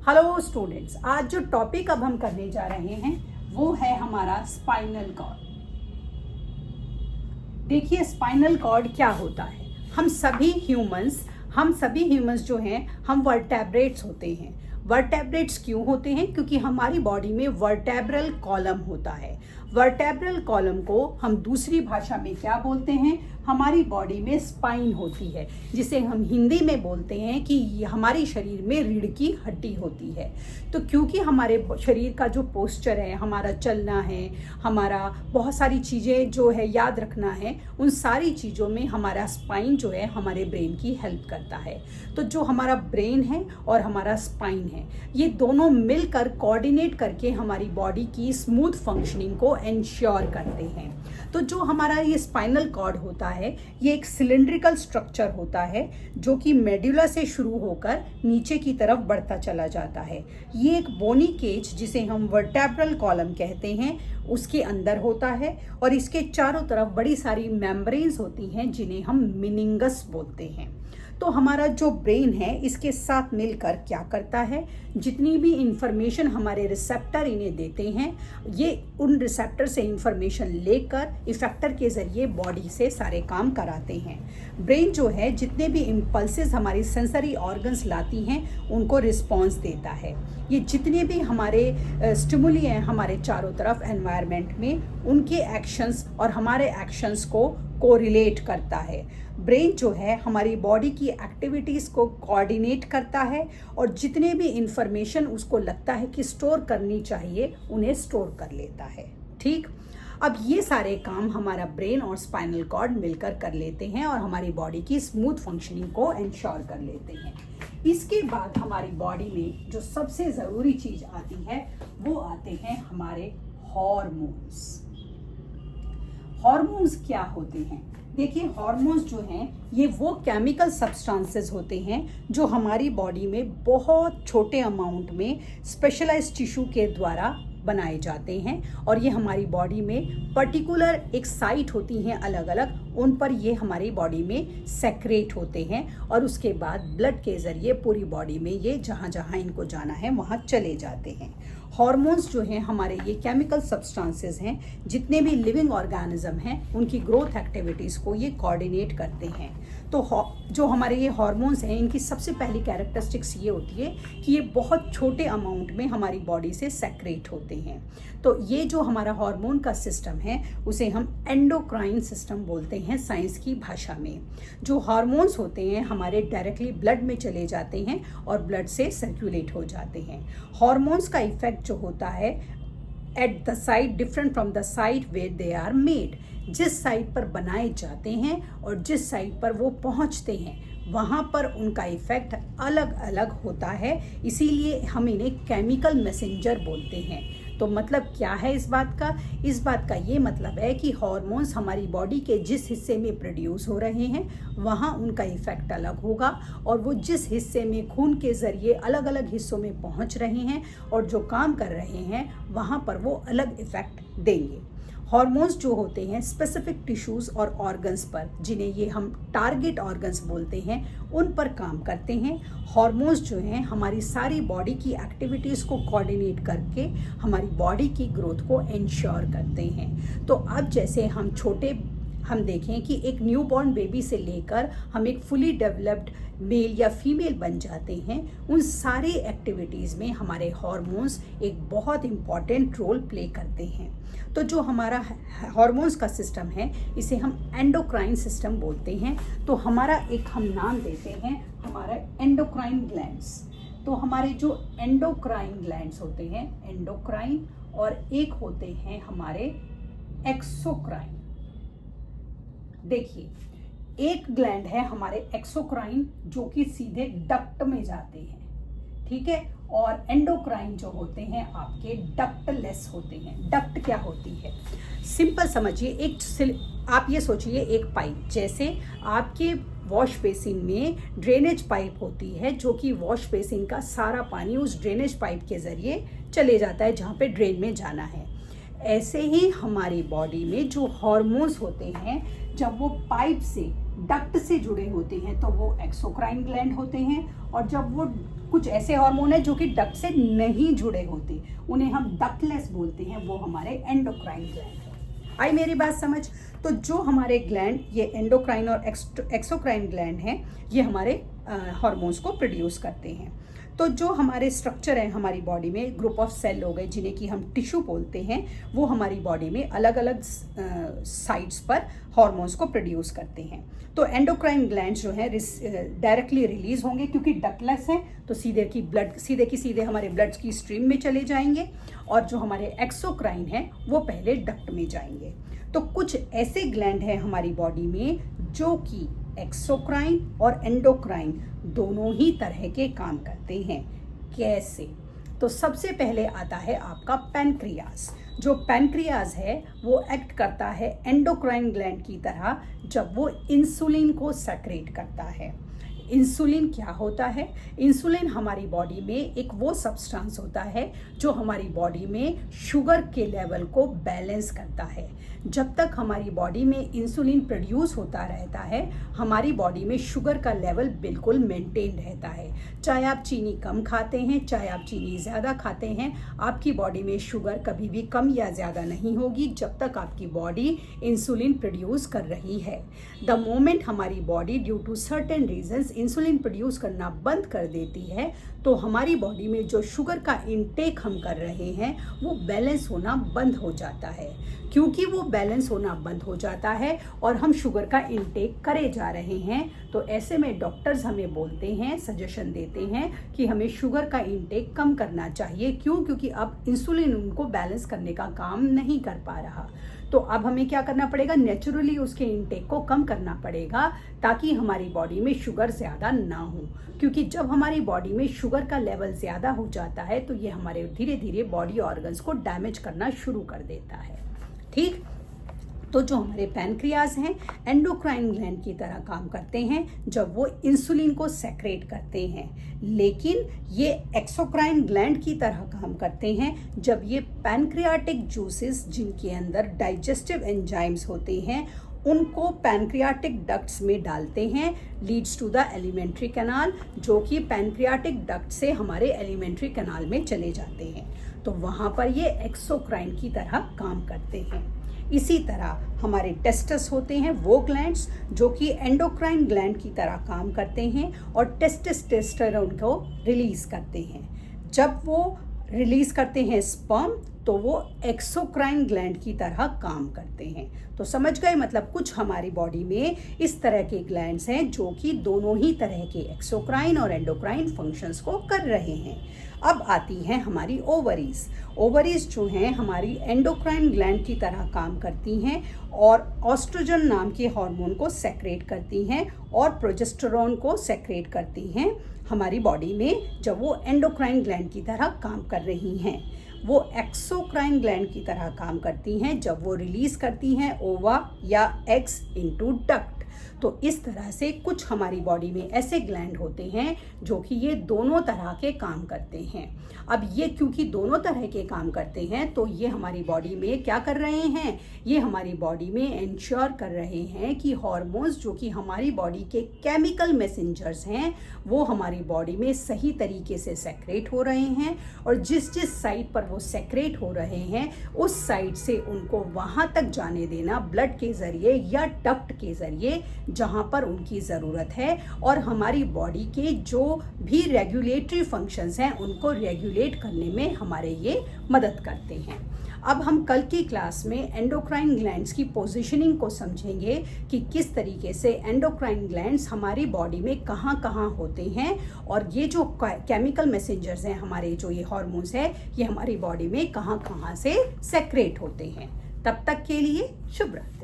Hello students, आज जो topic अब हम करने जा रहे हैं वो है हमारा स्पाइनल कॉर्ड। देखिए स्पाइनल कॉर्ड क्या होता है। हम सभी ह्यूमंस जो हैं हम वर्टेब्रेट्स होते हैं। वर्टेब्रेट्स क्यों होते हैं? क्योंकि हमारी बॉडी में वर्टेब्रल कॉलम होता है। वर्टेब्रल कॉलम को हम दूसरी भाषा में क्या बोलते हैं? हमारी बॉडी में स्पाइन होती है, जिसे हम हिंदी में बोलते हैं कि हमारी शरीर में रीढ़ की हड्डी होती है। तो क्योंकि हमारे शरीर का जो पोस्चर है, हमारा चलना है, हमारा बहुत सारी चीज़ें जो है याद रखना है, उन सारी चीज़ों में हमारा स्पाइन जो है हमारे ब्रेन की हेल्प करता है। तो जो हमारा ब्रेन है और हमारा स्पाइन है, ये दोनों मिलकर कोऑर्डिनेट करके हमारी बॉडी की स्मूथ फंक्शनिंग को इंश्योर करते हैं। तो जो हमारा ये स्पाइनल कॉर्ड होता है, ये एक सिलिंड्रिकल स्ट्रक्चर होता है जो कि मेडुला से शुरू होकर नीचे की तरफ बढ़ता चला जाता है। ये एक बोनी केज, जिसे हम वर्टेब्रल कॉलम कहते हैं, उसके अंदर होता है और इसके चारों तरफ बड़ी सारी मेम्ब्रेन्स होती हैं जिन्हें हम मेनिंगस बोलते हैं। तो हमारा जो ब्रेन है इसके साथ मिलकर क्या करता है, जितनी भी इंफॉर्मेशन हमारे रिसेप्टर इन्हें देते हैं, ये उन रिसेप्टर से इंफॉर्मेशन लेकर इफेक्टर के ज़रिए बॉडी से सारे काम कराते हैं। ब्रेन जो है जितने भी इम्पल्सेस हमारी सेंसरी ऑर्गन्स लाती हैं उनको रिस्पॉन्स देता है। ये जितने भी हमारे स्टिमुली हैं हमारे चारों तरफ एनवायरनमेंट में, उनके एक्शंस और हमारे एक्शंस को कोरिलेट करता है। ब्रेन जो है हमारी बॉडी की एक्टिविटीज़ को कोऑर्डिनेट करता है और जितने भी इंफॉर्मेशन उसको लगता है कि स्टोर करनी चाहिए उन्हें स्टोर कर लेता है। ठीक, अब ये सारे काम हमारा ब्रेन और स्पाइनल कॉर्ड मिलकर कर लेते हैं और हमारी बॉडी की स्मूथ फंक्शनिंग को इंश्योर कर लेते हैं। इसके बाद हमारी बॉडी में जो सबसे ज़रूरी चीज़ आती है वो आते हैं हमारे हॉर्मोन्स। हॉर्मोन्स क्या होते हैं? देखिए हॉर्मोन्स जो हैं ये वो केमिकल सब्सटेंसेस होते हैं जो हमारी बॉडी में बहुत छोटे अमाउंट में स्पेशलाइज्ड टिश्यू के द्वारा बनाए जाते हैं और ये हमारी बॉडी में पर्टिकुलर एक साइट होती हैं अलग अलग, उन पर ये हमारी बॉडी में सेक्रेट होते हैं और उसके बाद ब्लड के ज़रिए पूरी बॉडी में ये जहाँ जहाँ इनको जाना है वहाँ चले जाते हैं। हॉर्मोन्स जो हैं हमारे ये केमिकल सब्सटेंसेस हैं, जितने भी लिविंग ऑर्गेनिज्म हैं उनकी ग्रोथ एक्टिविटीज़ को ये कोऑर्डिनेट करते हैं। तो जो हमारे ये हॉर्मोन्स हैं इनकी सबसे पहली कैरेक्टरिस्टिक्स ये होती है कि ये बहुत छोटे अमाउंट में हमारी बॉडी से सेक्रेट होते हैं। तो ये जो हमारा हार्मोन का सिस्टम है उसे हम एंडोक्राइन सिस्टम बोलते हैं साइंस की भाषा में। जो हार्मोन्स होते हैं हमारे डायरेक्टली ब्लड में चले जाते हैं और ब्लड से सर्कुलेट हो जाते हैं। हार्मोन्स का इफेक्ट जो होता है at the site different from the site where they are made, जिस साइट पर बनाए जाते हैं और जिस साइट पर वो पहुंचते हैं वहाँ पर उनका इफेक्ट अलग अलग होता है, इसीलिए हम इन्हें केमिकल मैसेंजर बोलते हैं। तो मतलब क्या है इस बात का? इस बात का ये मतलब है कि हार्मोन्स हमारी बॉडी के जिस हिस्से में प्रोड्यूस हो रहे हैं वहाँ उनका इफेक्ट अलग होगा और वो जिस हिस्से में खून के ज़रिए अलग अलग हिस्सों में पहुँच रहे हैं और जो काम कर रहे हैं वहाँ पर वो अलग इफेक्ट देंगे। हॉर्मोन्स जो होते हैं स्पेसिफिक टिश्यूज़ और ऑर्गन्स पर, जिन्हें ये हम टारगेट ऑर्गन्स बोलते हैं, उन पर काम करते हैं। हॉर्मोन्स जो हैं हमारी सारी बॉडी की एक्टिविटीज़ को कोऑर्डिनेट करके हमारी बॉडी की ग्रोथ को इंश्योर करते हैं। तो अब जैसे हम देखें कि एक न्यूबॉर्न बेबी से लेकर हम एक फुली डेवलप्ड मेल या फीमेल बन जाते हैं, उन सारे एक्टिविटीज़ में हमारे हॉर्मोन्स एक बहुत इम्पॉर्टेंट रोल प्ले करते हैं। तो जो हमारा हॉर्मोन्स का सिस्टम है इसे हम एंडोक्राइन सिस्टम बोलते हैं। तो हमारा एक हम नाम देते हैं हमारा एंडोक्राइन ग्लैंड्स। तो हमारे जो एंडोक्राइन ग्लैंड्स होते हैं एंडोक्राइन, और एक होते हैं हमारे एक्सोक्राइन। देखिए एक ग्लैंड है हमारे एक्सोक्राइन जो कि सीधे डक्ट में जाते हैं, ठीक है, और एंडोक्राइन जो होते हैं आपके डक्टलेस होते हैं। डक्ट क्या होती है? सिंपल समझिए, आप ये सोचिए एक पाइप, जैसे आपके वॉश बेसिन में ड्रेनेज पाइप होती है जो कि वॉश बेसिन का सारा पानी उस ड्रेनेज पाइप के ज़रिए चले जाता है जहाँ पे ड्रेन में जाना है। ऐसे ही हमारी बॉडी में जो हार्मोन्स होते हैं जब वो पाइप से डक्ट से जुड़े होते हैं तो वो एक्सोक्राइन ग्लैंड होते हैं, और जब वो कुछ ऐसे हार्मोन है जो कि डक्ट से नहीं जुड़े होते, उन्हें हम डक्टलेस बोलते हैं, वो हमारे एंडोक्राइन ग्लैंड है। आई मेरी बात समझ? तो जो हमारे ग्लैंड, ये एंडोक्राइन और एक्सोक्राइन ग्लैंड हैं, ये हमारे हार्मोन्स को प्रोड्यूस करते हैं। तो जो हमारे स्ट्रक्चर है हमारी बॉडी में, ग्रुप ऑफ सेल हो गए जिन्हें कि हम टिश्यू बोलते हैं, वो हमारी बॉडी में अलग अलग साइट्स पर हार्मोन्स को प्रोड्यूस करते हैं। तो एंडोक्राइन ग्लैंड्स जो है डायरेक्टली रिलीज होंगे क्योंकि डक्टलेस हैं, तो सीधे हमारे ब्लड की स्ट्रीम में चले जाएंगे, और जो हमारे एक्सोक्राइन है वो पहले डक्ट में जाएंगे। तो कुछ ऐसे ग्लैंड हैं हमारी बॉडी में जो कि एक्सोक्राइन और एंडोक्राइन दोनों ही तरह के काम करते हैं। कैसे? तो सबसे पहले आता है आपका पैनक्रियाज। जो पैनक्रियाज है वो एक्ट करता है एंडोक्राइन ग्लैंड की तरह जब वो इंसुलिन को सेक्रेट करता है। इंसुलिन क्या होता है? इंसुलिन हमारी बॉडी में एक वो सब्सटेंस होता है जो हमारी बॉडी में शुगर के लेवल को बैलेंस करता है। जब तक हमारी बॉडी में इंसुलिन प्रोड्यूस होता रहता है, हमारी बॉडी में शुगर का लेवल बिल्कुल मेंटेन रहता है। चाहे आप चीनी कम खाते हैं, चाहे आप चीनी ज़्यादा खाते हैं, आपकी बॉडी में शुगर कभी भी कम या ज़्यादा नहीं होगी जब तक आपकी बॉडी इंसुलिन प्रोड्यूस कर रही है। द मोमेंट हमारी body due to certain reasons insulin produce करना बंद कर देती है, तो हमारी बॉडी में जो शुगर का इंटेक हम कर रहे हैं वो बैलेंस होना बंद हो जाता है। क्योंकि वो बैलेंस होना बंद हो जाता है और हम शुगर का इंटेक करे जा रहे हैं, तो ऐसे में डॉक्टर्स हमें बोलते हैं, सजेशन देते हैं कि हमें शुगर का इंटेक कम करना चाहिए। क्यों? क्योंकि अब इंसुलिन उनको बैलेंस करने का काम नहीं कर पा रहा। तो अब हमें क्या करना पड़ेगा? नेचुरली उसके इंटेक को कम करना पड़ेगा ताकि हमारी बॉडी में शुगर ज़्यादा ना हो। क्योंकि जब हमारी बॉडी में शुगर का लेवल ज़्यादा हो जाता है तो ये हमारे धीरे धीरे बॉडी ऑर्गन्स को डैमेज करना शुरू कर देता है। ठीक? तो जो हमारे पैनक्रियाज हैं एंडोक्राइन ग्लैंड की तरह काम करते हैं जब वो इंसुलिन को सेक्रेट करते हैं, लेकिन ये एक्सोक्राइन ग्लैंड की तरह काम करते हैं जब ये पैनक्रियाटिक जूसेस, जिनके अंदर डाइजेस्टिव एंजाइम्स होते हैं, उनको पैनक्रियाटिक डक्ट्स में डालते हैं, leads to the alimentary canal, जो कि पैनक्रियाटिक डक्ट से हमारे एलिमेंट्री कैनाल में चले जाते हैं। तो वहाँ पर ये एक्सोक्राइन की तरह काम करते हैं। इसी तरह हमारे टेस्टस होते हैं, वो ग्लैंड्स जो कि एंडोक्राइन ग्लैंड की तरह काम करते हैं और टेस्टोस्टेरोन को रिलीज करते हैं। जब वो रिलीज करते हैं स्पर्म, तो वो एक्सोक्राइन ग्लैंड की तरह काम करते हैं। तो समझ गए? मतलब कुछ हमारी बॉडी में इस तरह के ग्लैंड्स हैं जो कि दोनों ही तरह के एक्सोक्राइन और एंडोक्राइन फंक्शंस को कर रहे हैं। अब आती हैं हमारी ओवरीज। ओवरीज जो हैं हमारी एंडोक्राइन ग्लैंड की तरह काम करती हैं और ऑस्ट्रोजन नाम के हार्मोन को सेक्रेट करती हैं और प्रोजेस्टेरोन को सेक्रेट करती हैं हमारी बॉडी में जब वो एंडोक्राइन ग्लैंड की तरह काम कर रही हैं। वो एक्सोक्राइन ग्लैंड की तरह काम करती हैं जब वो रिलीज करती हैं ओवा या एग्स इनटू डक्ट। तो इस तरह से कुछ हमारी बॉडी में ऐसे ग्लैंड होते हैं जो कि ये दोनों तरह के काम करते हैं। अब ये क्योंकि दोनों तरह के काम करते हैं तो ये हमारी बॉडी में क्या कर रहे हैं? ये हमारी बॉडी में इंश्योर कर रहे हैं कि हार्मोन्स जो कि हमारी बॉडी के केमिकल मैसेंजर्स हैं वो हमारी बॉडी में सही तरीके से सेक्रेट हो रहे हैं, और जिस जिस साइट पर वो सेक्रेट हो रहे हैं उस साइट से उनको वहाँ तक जाने देना ब्लड के ज़रिए या डक्ट के ज़रिए जहाँ पर उनकी ज़रूरत है, और हमारी बॉडी के जो भी रेगुलेटरी फंक्शंस हैं उनको रेगुलेट करने में हमारे ये मदद करते हैं। अब हम कल की क्लास में एंडोक्राइन ग्लैंड्स की पोजीशनिंग को समझेंगे कि किस तरीके से एंडोक्राइन ग्लैंड्स हमारी बॉडी में कहाँ कहाँ होते हैं, और ये जो केमिकल मैसेंजर्स हैं, हमारे जो ये हार्मोन्स हैं, ये हमारी बॉडी में कहाँ कहाँ से सेक्रेट होते हैं। तब तक के लिए शुभ रात्रि।